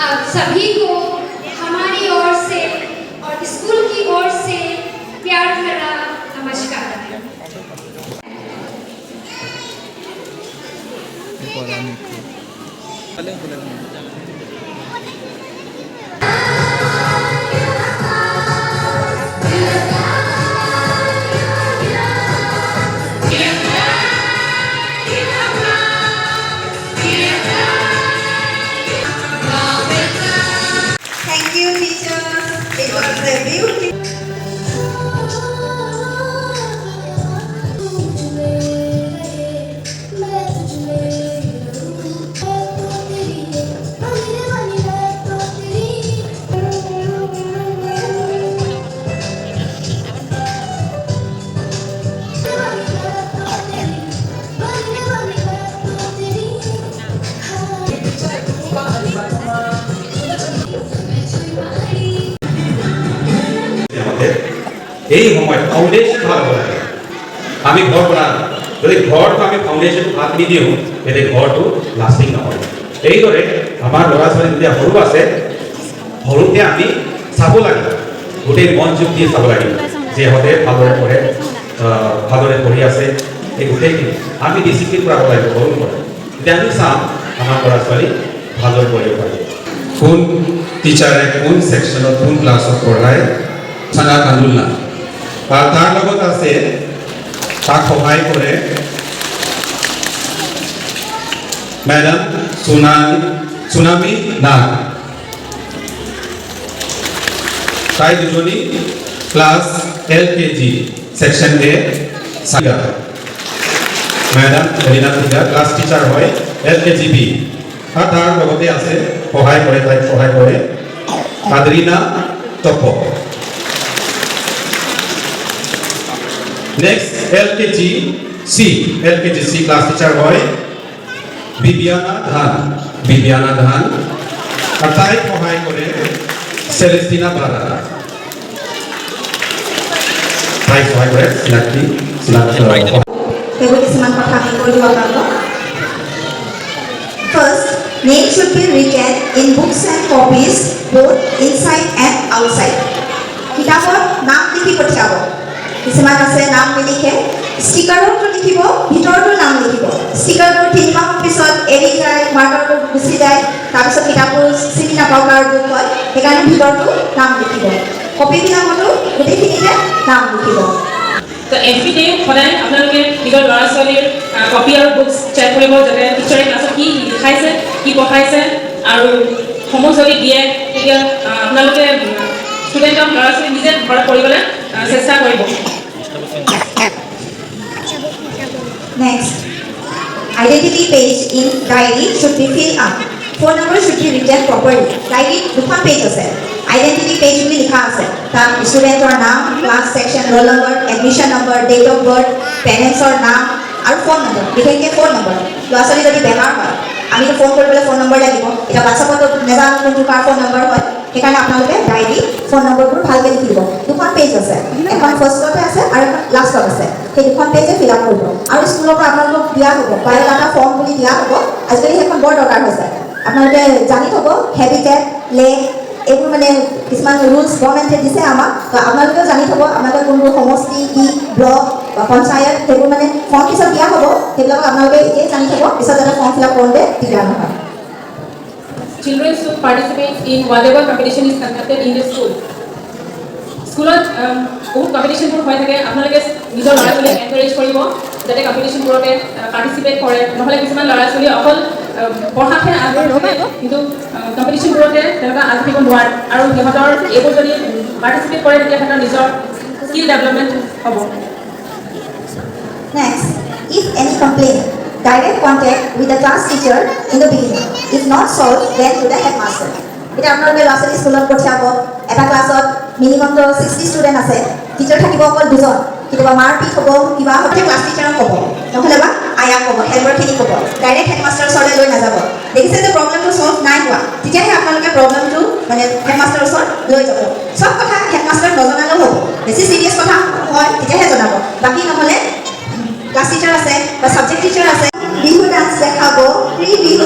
आप सभी को हमारी ओर से और स्कूल की ओर से प्यार भरा नमस्कार। Thank you, teachers. It was a beautiful. এই সময় ফাউন্ডেশন ভাল হ'ব লাগে আমি ঘৰ বনাওঁ যদি ঘৰটো আমি ফাউন্ডেশনটো ভাত নিদিওঁ তেতিয়া ঘৰটো লাষ্টিং নহয় এইদৰে আমাৰ ল'ৰা ছোৱালী যেতিয়া সৰু আছে সৰুতে আমি চাব লাগিব গোটেই মনোযোগ দি চাব লাগিব যে সিহঁতে ভালদৰে পঢ়ে ভালদৰে পঢ়ি আছে এই গোটেইখিনি আমি ডিচিপ্লিন কৰাব লাগিব সৰুৰ পৰা তেতিয়া আমি চাম আমাৰ ল'ৰা ছোৱালী ভালদৰে পঢ়িব পাৰিব কোন টিচাৰে কোন ছেকশ্যনত কোন ক্লাছত পঢ়ায় চানা কান্দুলনা তাৰ লগত আছে তাক সহায় কৰে ম্যাডাম সুনামি নাগ তাই দুজনী ক্লাস LKG সেকশন এ সাগা madam Elina Tigga class teacher হয় LKG B আর তার লগতে আছে সহায় কৰে তাই সহায় কৰে আদ্রিনা টপ Next, LKG C class teacher boy Bibiana Dhan আর তাই সহায় করে সেলেস্টিনা বারা তাই সহায় করে সিনাকি Table কিছুমান কথা আমি কৈ দিব পাৰো First, name should be written in books and copies both inside and outside. কিতাপত নাম লিখি পঠিয়াব কিছুমান আছে নাম লিখে ষ্টিকাৰটো লিখিব ভিতৰটো নাম লিখিব ষ্টিকাৰটো 3 মাহৰ পিছত এৰি যায় মাৰ্কাৰটো গুচি যায় তাৰপিছত কিতাপটো চিনি নাপাওঁ কাৰটো কয় সেইকাৰণে ভিতৰটো নাম লিখিব কপিবিলাকতো গোটেইখিনিতে নাম লিখিব তো এভৰিডে সদায় আপোনালোকে নিজৰ ল'ৰা ছোৱালীৰ কপি আৰু বুকছ চেক কৰিব যাতে টিচাৰে ক্লাছত কি লিখাইছে কি পঢ়াইছে আৰু হোমৱৰ্ক যদি দিয়ে তেতিয়া আপোনালোকে ষ্টুডেণ্টক ল'ৰা ছোৱালী নিজে ঘৰত কৰিবলৈ চেষ্টা কৰিব Next, identity page in diary should be filled up. Phone number should be written properly. Diary দুখন পেজ আছে identity page বুলি লিখা আছে তাত ষ্টুডেণ্টৰ নাম class section roll number admission number date of birth parents ৰ নাম আৰু ফোন নম্বৰ বিশেষকৈ ফোন নম্বৰ ল'ৰা ছোৱালী যদি বেমাৰ হয় আমিতো ফোন কৰিবলৈ ফোন নম্বৰ লাগিব এটা WhatsApp-ত নেজানো কোনটো কাৰ ফোন নম্বৰ হয় সেইকাৰণে আপোনালোকে ডায়েৰী ফোন নম্বৰবোৰ ভালকৈ লিখি দিব দুখন পেজ আছে এখন ফাৰ্ষ্টতে আছে আৰু এখন লাষ্টত আছে সেই দুখন পেজে ফিল আপ কৰিব আৰু স্কুলৰ পৰা আপোনালোকক দিয়া হ'ব বায়'ডাটা ফৰ্ম বুলি দিয়া হ'ব আজিকালি সেইখন বৰ দৰকাৰ হৈছে আপোনালোকে জানি থ'ব হেবিটেট লেক এইবোৰ মানে কিছুমান ৰুলছ গভৰ্ণমেণ্টে দিছে আমাক তো আপোনালোকেও জানি থ'ব আপোনালোকে কোনবোৰ সমষ্টি কি ব্লক বা পঞ্চায়ত সেইবোৰ মানে ফৰ্ম পিছত দিয়া হ'ব সেইবিলাক আপোনালোকে এতিয়াই জানি থ'ব পিছত যাতে ফৰ্ম ফিল আপ কৰোঁতে দিগদাৰ নহয় Children should participate in whatever competition is conducted in the school. Schooলত বহুত কম্পিটিশনবোৰ হৈ থাকে আপোনালোকে নিজৰ ল'ৰা ছোৱালীক এনকাৰেজ কৰিব যাতে কম্পিটিশনবোৰতে পাৰ্টিচিপেট কৰে নহ'লে কিছুমান ল'ৰা ছোৱালী অকল পঢ়াতে আগ্ৰহী থাকে কিন্তু কম্পিটিশনবোৰতে তেওঁলোকে আগবাঢ়িব নোৱাৰে আৰু সিহঁতৰ এইবোৰ যদি পাৰ্টিচিপেট কৰে তেতিয়া সিহঁতৰ নিজৰ স্কিল ডেভেলপমেণ্ট হ'ব Next, if any complaint, direct contact with the class teacher in the beginning. If not solved, then to the headmaster. এটা আপোনালোকে ল'ৰা ছোৱালী স্কুলত পঠিয়াব এটা ক্লাছত মিনিমামটো 60 ষ্টুডেণ্ট আছে টিচাৰ থাকিব অকল দুজন কেতিয়াবা মাৰপিট হ'ব কিবা হ'ব ক্লাছ টিচাৰক ক'ব নহ'লে বা আয়াক ক'ব হেল্পাৰখিনি ক'ব ডাইৰেক্ট হেডমাষ্টাৰৰ ওচৰলৈ লৈ নাযাব দেখিছে যে প্ৰব্লেমটো ছল্ভ নাই হোৱা তেতিয়াহে আপোনালোকে প্ৰব্লেমটো মানে হেডমাষ্টাৰৰ ওচৰত লৈ যাব চব কথা হেডমাষ্টাৰক নজনালেও হ'ব বেছি চিৰিয়াছ কথা হয় তেতিয়াহে জনাব বাকী নহ'লে ক্লাছ টিচাৰ আছে বা ছাবজেক্ট টিচাৰ আছে বিহু ডান্স দেখাব প্ৰি বিহু